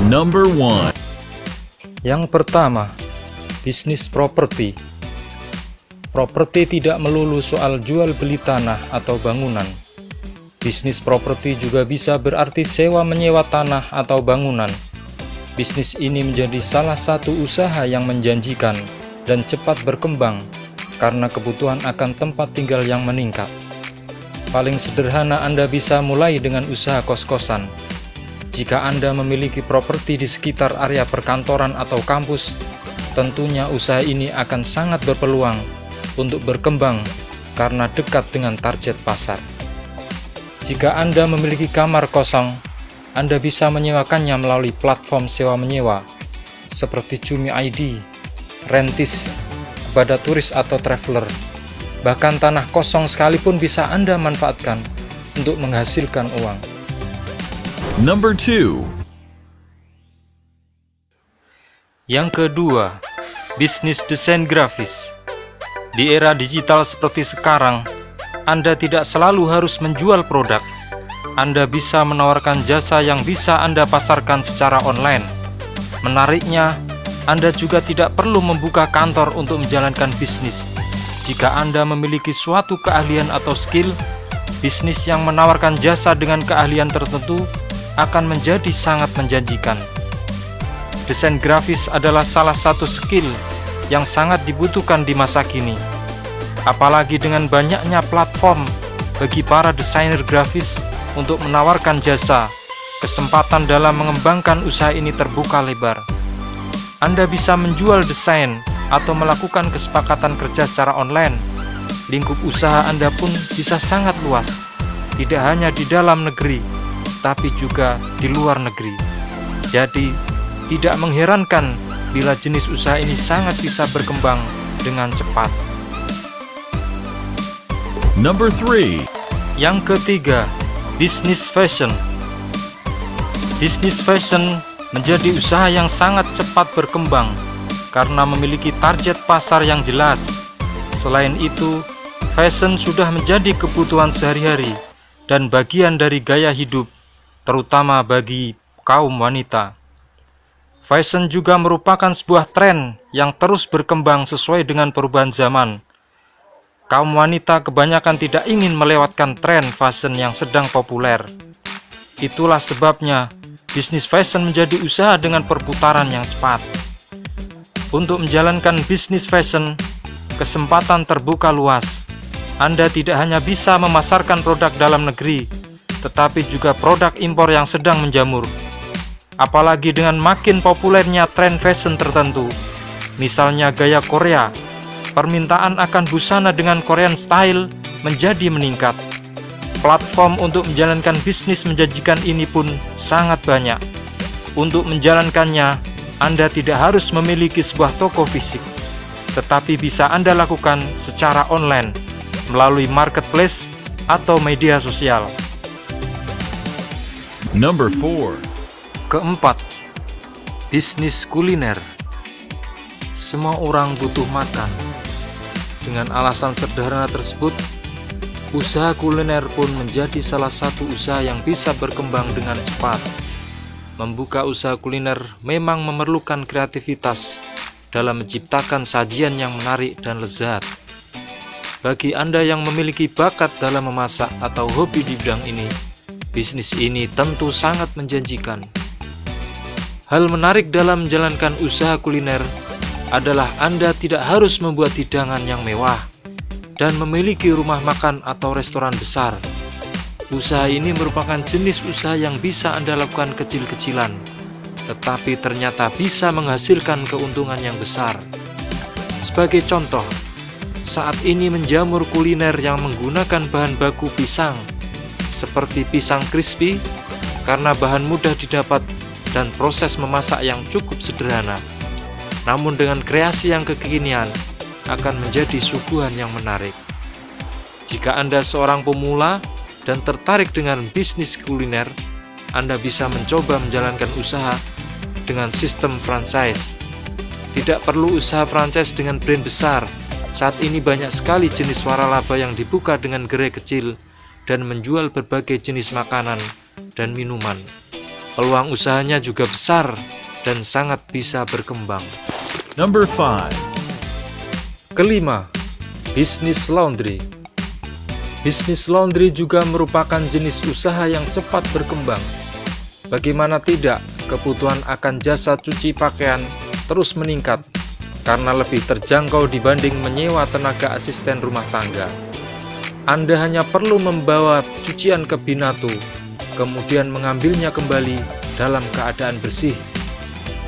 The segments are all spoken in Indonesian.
Number 1. Yang pertama, bisnis properti. Properti tidak melulu soal jual beli tanah atau bangunan. Bisnis properti juga bisa berarti sewa menyewa tanah atau bangunan. Bisnis ini menjadi salah satu usaha yang menjanjikan dan cepat berkembang karena kebutuhan akan tempat tinggal yang meningkat. Paling sederhana, Anda bisa mulai dengan usaha kos-kosan. Jika Anda memiliki properti di sekitar area perkantoran atau kampus, tentunya usaha ini akan sangat berpeluang untuk berkembang karena dekat dengan target pasar. Jika Anda memiliki kamar kosong, Anda bisa menyewakannya melalui platform sewa menyewa seperti Cumi ID, Rentis, kepada turis atau traveler. Bahkan tanah kosong sekalipun bisa Anda manfaatkan untuk menghasilkan uang. Number 2. Yang kedua, bisnis desain grafis. Di era digital seperti sekarang, Anda tidak selalu harus menjual produk. Anda bisa menawarkan jasa yang bisa Anda pasarkan secara online. Menariknya, Anda juga tidak perlu membuka kantor untuk menjalankan bisnis. Jika Anda memiliki suatu keahlian atau skill, bisnis yang menawarkan jasa dengan keahlian tertentu akan menjadi sangat menjanjikan. Desain grafis adalah salah satu skill yang sangat dibutuhkan di masa kini. Apalagi dengan banyaknya platform bagi para desainer grafis untuk menawarkan jasa, kesempatan dalam mengembangkan usaha ini terbuka lebar. Anda bisa menjual desain atau melakukan kesepakatan kerja secara online. Lingkup usaha Anda pun bisa sangat luas, tidak hanya di dalam negeri, tapi juga di luar negeri. Jadi, tidak mengherankan bila jenis usaha ini sangat bisa berkembang dengan cepat. Number 3. Yang ketiga, bisnis fashion. Bisnis fashion menjadi usaha yang sangat cepat berkembang karena memiliki target pasar yang jelas. Selain itu, fashion sudah menjadi kebutuhan sehari-hari dan bagian dari gaya hidup, terutama bagi kaum wanita. Fashion juga merupakan sebuah tren yang terus berkembang sesuai dengan perubahan zaman. Kaum wanita kebanyakan tidak ingin melewatkan tren fashion yang sedang populer. Itulah sebabnya bisnis fashion menjadi usaha dengan perputaran yang cepat. Untuk menjalankan bisnis fashion, kesempatan terbuka luas. Anda tidak hanya bisa memasarkan produk dalam negeri, tetapi juga produk impor yang sedang menjamur. Apalagi dengan makin populernya tren fashion tertentu, misalnya gaya Korea, permintaan akan busana dengan Korean style menjadi meningkat. Platform untuk menjalankan bisnis menjanjikan ini pun sangat banyak. Untuk menjalankannya, Anda tidak harus memiliki sebuah toko fisik, tetapi bisa Anda lakukan secara online melalui marketplace atau media sosial. Number 4. Keempat, bisnis kuliner. Semua orang butuh makan. Dengan alasan sederhana tersebut, usaha kuliner pun menjadi salah satu usaha yang bisa berkembang dengan cepat. Membuka usaha kuliner memang memerlukan kreativitas dalam menciptakan sajian yang menarik dan lezat. Bagi Anda yang memiliki bakat dalam memasak atau hobi di bidang ini, bisnis ini tentu sangat menjanjikan. Hal menarik dalam menjalankan usaha kuliner adalah Anda tidak harus membuat hidangan yang mewah dan memiliki rumah makan atau restoran besar. Usaha ini merupakan jenis usaha yang bisa Anda lakukan kecil-kecilan, tetapi ternyata bisa menghasilkan keuntungan yang besar. Sebagai contoh, saat ini menjamur kuliner yang menggunakan bahan baku pisang, seperti pisang crispy, karena bahan mudah didapat dan proses memasak yang cukup sederhana. Namun dengan kreasi yang kekinian, akan menjadi suguhan yang menarik. Jika Anda seorang pemula dan tertarik dengan bisnis kuliner, Anda bisa mencoba menjalankan usaha dengan sistem franchise. Tidak perlu usaha franchise dengan brand besar, Saat ini banyak sekali jenis waralaba yang dibuka dengan gerai kecil dan menjual berbagai jenis makanan dan minuman. Peluang usahanya juga besar dan sangat bisa berkembang. Number 5. Kelima, bisnis laundry. Bisnis laundry juga merupakan jenis usaha yang cepat berkembang. Bagaimana tidak, kebutuhan akan jasa cuci pakaian terus meningkat karena lebih terjangkau dibanding menyewa tenaga asisten rumah tangga. Anda hanya perlu membawa cucian ke Binatu, kemudian mengambilnya kembali dalam keadaan bersih,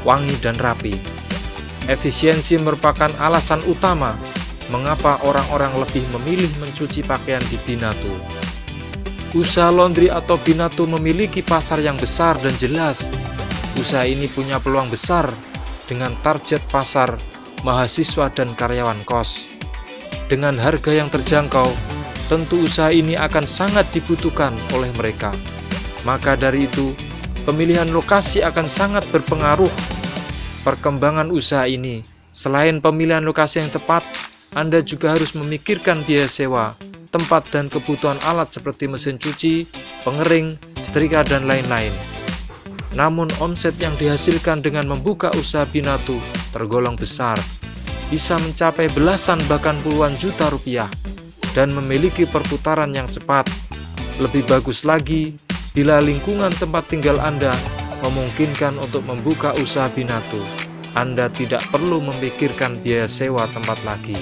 wangi dan rapi. Efisiensi merupakan alasan utama mengapa orang-orang lebih memilih mencuci pakaian di Binatu. Usaha laundry atau Binatu memiliki pasar yang besar dan jelas. Usaha ini punya peluang besar dengan target pasar mahasiswa dan karyawan kos. Dengan harga yang terjangkau, tentu usaha ini akan sangat dibutuhkan oleh mereka. Maka dari itu, pemilihan lokasi akan sangat berpengaruh. Perkembangan usaha ini, selain pemilihan lokasi yang tepat, Anda juga harus memikirkan biaya sewa, tempat dan kebutuhan alat seperti mesin cuci, pengering, setrika, dan lain-lain. Namun omset yang dihasilkan dengan membuka usaha Binatu tergolong besar, bisa mencapai belasan bahkan puluhan juta rupiah, dan memiliki perputaran yang cepat. Lebih bagus lagi, bila lingkungan tempat tinggal Anda memungkinkan untuk membuka usaha Binatu, Anda tidak perlu memikirkan biaya sewa tempat lagi.